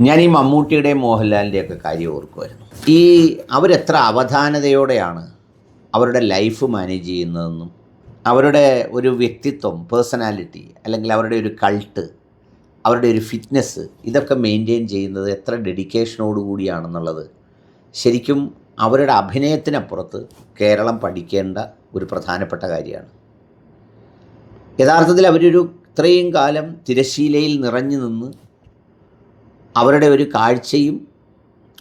ഞാൻ ഈ മമ്മൂട്ടിയുടെയും മോഹൻലാലിൻ്റെയൊക്കെ കാര്യം ഓർക്കുമായിരുന്നു. അവരെത്ര അവധാനതയോടെയാണ് അവരുടെ ലൈഫ് മാനേജ് ചെയ്യുന്നതെന്നും അവരുടെ ഒരു വ്യക്തിത്വം, പേഴ്സണാലിറ്റി, അല്ലെങ്കിൽ അവരുടെ ഒരു കൾട്ട്, അവരുടെ ഒരു ഫിറ്റ്നസ്, ഇതൊക്കെ മെയിൻറ്റെയിൻ ചെയ്യുന്നത് എത്ര ഡെഡിക്കേഷനോടു കൂടിയാണെന്നുള്ളത് ശരിക്കും അവരുടെ അഭിനയത്തിനപ്പുറത്ത് കേരളം പഠിക്കേണ്ട ഒരു പ്രധാനപ്പെട്ട കാര്യമാണ്. യഥാർത്ഥത്തിൽ അവരൊരു ഇത്രയും കാലം തിരശ്ശീലയിൽ നിറഞ്ഞു നിന്ന് അവരുടെ ഒരു കാഴ്ചയും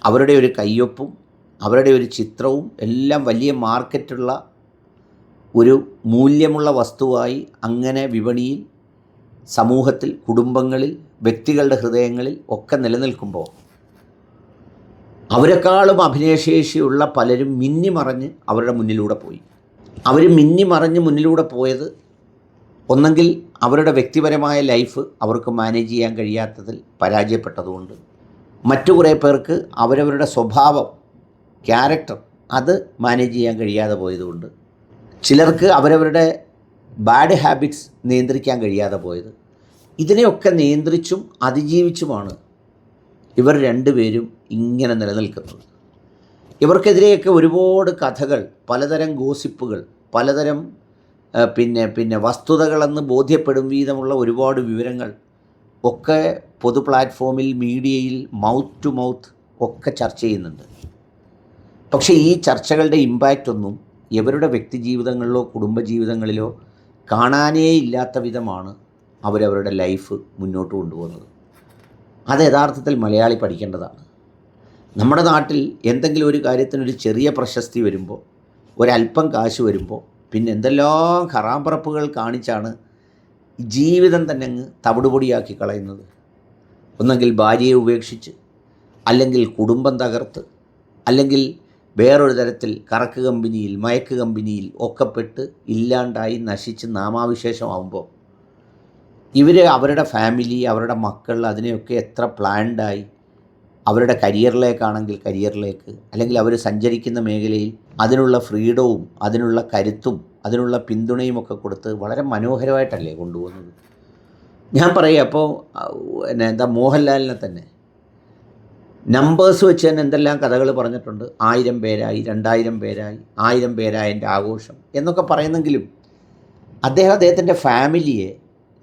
അവരുടെ ഒരു കയ്യൊപ്പും അവരുടെ ഒരു ചിത്രവും എല്ലാം വലിയ മാർക്കറ്റുള്ള ഒരു മൂല്യമുള്ള വസ്തുവായി അങ്ങനെ വിപണിയിൽ, സമൂഹത്തിൽ, കുടുംബങ്ങളിൽ, വ്യക്തികളുടെ ഹൃദയങ്ങളിൽ ഒക്കെ നിലനിൽക്കുമ്പോൾ അവരെക്കാളും അഭിനയശേഷിയുള്ള പലരും മിന്നിമറഞ്ഞ് അവരുടെ മുന്നിലൂടെ പോയി. അവർ മിന്നിമറഞ്ഞ് മുന്നിലൂടെ പോയത് ഒന്നെങ്കിൽ അവരുടെ വ്യക്തിപരമായ ലൈഫ് അവർക്ക് മാനേജ് ചെയ്യാൻ കഴിയാത്തതിൽ പരാജയപ്പെട്ടതുകൊണ്ട്, മറ്റു കുറേ പേർക്ക് അവരവരുടെ സ്വഭാവം, ക്യാരക്ടർ, അത് മാനേജ് ചെയ്യാൻ കഴിയാതെ പോയതുകൊണ്ട്, ചിലർക്ക് അവരവരുടെ ബാഡ് ഹാബിറ്റ്സ് നിയന്ത്രിക്കാൻ കഴിയാതെ പോയത്. ഇതിനെയൊക്കെ നിയന്ത്രിച്ചും അതിജീവിച്ചുമാണ് ഇവർ രണ്ടുപേരും ഇങ്ങനെ നിലനിൽക്കുന്നത്. ഇവർക്കെതിരെയൊക്കെ ഒരുപാട് കഥകൾ, പലതരം ഗോസിപ്പുകൾ, പലതരം പിന്നെ വസ്തുതകളെന്ന് ബോധ്യപ്പെടും വീതമുള്ള ഒരുപാട് വിവരങ്ങൾ ഒക്കെ പൊതു പ്ലാറ്റ്ഫോമിൽ, മീഡിയയിൽ, മൗത്ത് ടു മൗത്ത് ഒക്കെ ചർച്ച ചെയ്യുന്നുണ്ട്. പക്ഷേ ഈ ചർച്ചകളുടെ ഇമ്പാക്റ്റ് ഒന്നും ഇവരുടെ വ്യക്തിജീവിതങ്ങളിലോ കുടുംബജീവിതങ്ങളിലോ കാണാനേ ഇല്ലാത്ത വിധമാണ് അവരവരുടെ ലൈഫ് മുന്നോട്ട് കൊണ്ടുപോകുന്നത്. അത് യഥാർത്ഥത്തിൽ മലയാളി പഠിക്കേണ്ടതാണ്. നമ്മുടെ നാട്ടിൽ എന്തെങ്കിലും ഒരു കാര്യത്തിനൊരു ചെറിയ പ്രശസ്തി വരുമ്പോൾ, ഒരല്പം കാശ് വരുമ്പോൾ, പിന്നെ എന്തെല്ലാം ഹറാംപറപ്പുകൾ കാണിച്ചാണ് ജീവിതം തന്നെ അങ്ങ് തവിടുപൊടിയാക്കി കളയുന്നത്. ഒന്നെങ്കിൽ ഭാര്യയെ ഉപേക്ഷിച്ച്, അല്ലെങ്കിൽ കുടുംബം തകർത്ത്, അല്ലെങ്കിൽ വേറൊരു തരത്തിൽ കറക്ക് കമ്പനിയിൽ, മയക്ക് കമ്പനിയിൽ ഒക്കെ പെട്ട് ഇല്ലാണ്ടായി നശിച്ച് നാമാവിശേഷമാകുമ്പോൾ ഇവർ അവരുടെ ഫാമിലി, അവരുടെ മക്കൾ, അതിനെയൊക്കെ എത്ര പ്ലാൻഡായി അവരുടെ കരിയറിലേക്കാണെങ്കിൽ കരിയറിലേക്ക്, അല്ലെങ്കിൽ അവർ സഞ്ചരിക്കുന്ന മേഖലയിൽ അതിനുള്ള ഫ്രീഡവും അതിനുള്ള കരുത്തും അതിനുള്ള പിന്തുണയും ഒക്കെ കൊടുത്ത് വളരെ മനോഹരമായിട്ടല്ലേ കൊണ്ടുപോകുന്നത്. ഞാൻ പറയുക, അപ്പോൾ മോഹൻലാലിനെ തന്നെ നമ്പേഴ്സ് വെച്ച് തന്നെ എന്തെല്ലാം കഥകൾ പറഞ്ഞിട്ടുണ്ട്. 1000 പേരായി, 2000 പേരായി, 1000 പേരായതിൻ്റെ ആഘോഷം എന്നൊക്കെ പറയുന്നെങ്കിലും അദ്ദേഹത്തിൻ്റെ ഫാമിലിയെ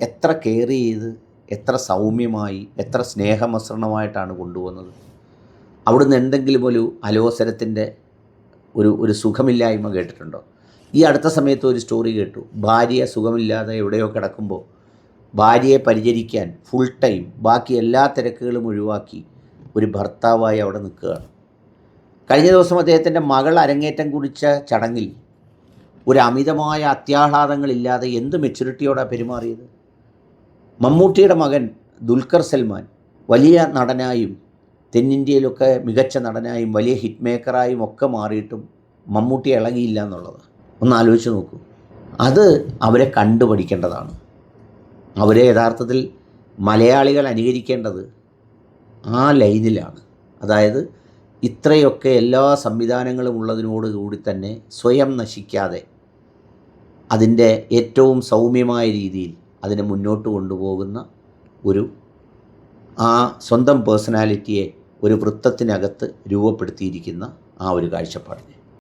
എത്ര കെയർ ചെയ്ത്, എത്ര സൗമ്യമായി, എത്ര സ്നേഹമസൃണമായിട്ടാണ് കൊണ്ടുപോകുന്നത്. അവിടുന്ന് എന്തെങ്കിലും ഒരു അലോസരത്തിൻ്റെ ഒരു സുഖമില്ലായ്മ കേട്ടിട്ടുണ്ടോ? ഈ അടുത്ത സമയത്ത് ഒരു സ്റ്റോറി കേട്ടു. ഭാര്യ സുഖമില്ലാതെ എവിടെയോ കിടക്കുമ്പോൾ ഭാര്യയെ പരിചരിക്കാൻ ഫുൾ ടൈം ബാക്കി എല്ലാ തിരക്കുകളും ഒഴിവാക്കി ഒരു ഭർത്താവായി അവിടെ നിൽക്കുകയാണ്. കഴിഞ്ഞ ദിവസം അദ്ദേഹത്തിൻ്റെ മകൾ അരങ്ങേറ്റം കുറിച്ച ചടങ്ങിൽ ഒരു അമിതമായ അത്യാഹ്ലാദങ്ങളില്ലാതെ എന്ത് മെച്യൂരിറ്റിയോടാണ് പെരുമാറിയത്. മമ്മൂട്ടിയുടെ മകൻ ദുൽഖർ സൽമാൻ വലിയ നടനായും തെന്നിന്ത്യയിലൊക്കെ മികച്ച നടനായും വലിയ ഹിറ്റ് മേക്കറായും ഒക്കെ മാറിയിട്ടും മമ്മൂട്ടി ഇളകിയില്ല എന്നുള്ളത് ഒന്ന് ആലോചിച്ച് നോക്കൂ. അത് അവരെ കണ്ടുപഠിക്കേണ്ടതാണ്. അവരെ യഥാർത്ഥത്തിൽ മലയാളികൾ അനുകരിക്കേണ്ടത് ആ ലൈനിലാണ്. അതായത് ഇത്രയൊക്കെ എല്ലാ സംവിധാനങ്ങളും ഉള്ളതിനോടുകൂടി തന്നെ സ്വയം നശിക്കാതെ അതിൻ്റെ ഏറ്റവും സൗമ്യമായ രീതിയിൽ അതിനെ മുന്നോട്ട് കൊണ്ടുപോകുന്ന ആ സ്വന്തം പേഴ്സണാലിറ്റിയെ ഒരു വൃത്തത്തിനകത്ത് രൂപപ്പെടുത്തിയിരിക്കുന്ന ആ ഒരു കാഴ്ചപ്പാടിനെ